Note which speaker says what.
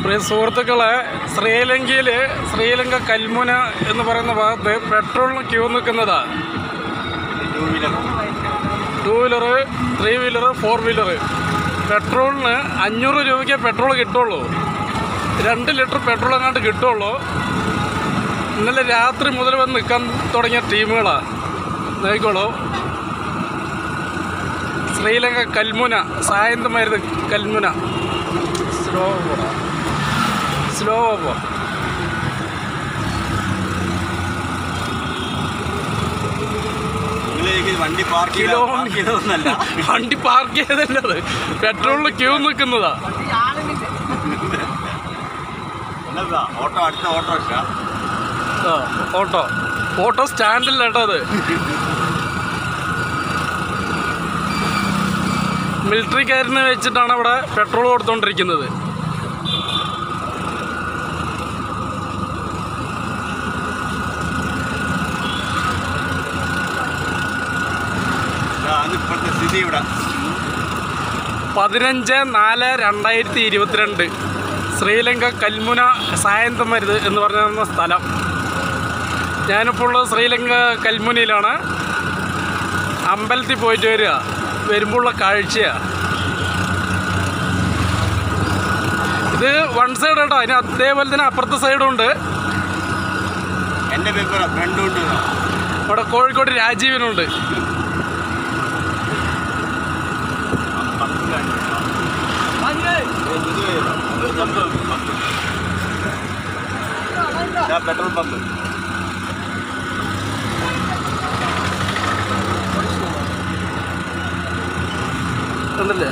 Speaker 1: പ്രിയ സുഹൃത്തുക്കളെ, ശ്രീലങ്ക കൽമുന എന്ന് പറയുന്ന ഭാഗത്ത് പെട്രോളിന് ക്യൂ നിൽക്കുന്നതാണ്. 2 വീലർ, 3 വീലർ, 4 വീലർ. പെട്രോളിന് 500 രൂപയ്ക്ക് പെട്രോൾ കിട്ടുള്ളൂ. 2 ലിറ്റർ പെട്രോൾ അങ്ങോട്ട് കിട്ടുള്ളൂ. ഇന്നലെ രാത്രി മുതൽ വന്ന് നിൽക്കാൻ തുടങ്ങിയ ടീമുകളാണ്. നോക്കിക്കോളൂ, ശ്രീലങ്ക കൽമുന, സായന്തമായിരുന്നു കൽമുന. സ്ലോ പോ.
Speaker 2: വണ്ടി പാർക്ക്
Speaker 1: ചെയ്തല്ലത്, പെട്രോളിന് ക്യൂ നിൽക്കുന്നതാ. ഓട്ടോ സ്റ്റാൻഡില്ല കേട്ടോ. അത് മിലിറ്ററിക്കാരനെ വെച്ചിട്ടാണ് അവിടെ പെട്രോൾ കൊടുത്തോണ്ടിരിക്കുന്നത്.
Speaker 2: ഇപ്പോഴത്തെ സ്ഥിതി ഇവിടെ
Speaker 1: 15/4/2022 ശ്രീലങ്ക കൽമുന സായന്തമരുത് എന്ന് പറഞ്ഞ സ്ഥലം. ഞാനിപ്പോൾ ഉള്ളത് ശ്രീലങ്ക കൽമുനയിലാണ്. അമ്പലത്തിൽ പോയിട്ട് വരുമ്പോഴുള്ള കാഴ്ചയാണ് ഇത്. വൺ സൈഡ് കേട്ടോ, അതിന് അതേപോലെ തന്നെ അപ്പുറത്തെ സൈഡും ഉണ്ട്.
Speaker 2: എൻ്റെ പേപ്പർ ഫ്രണ്ടുണ്ട്.
Speaker 1: അവിടെ കോഴിക്കോട് രാജീവനുണ്ട്.
Speaker 2: പെട്രോൾ പമ്പ്
Speaker 1: ഉണ്ടല്ലേ.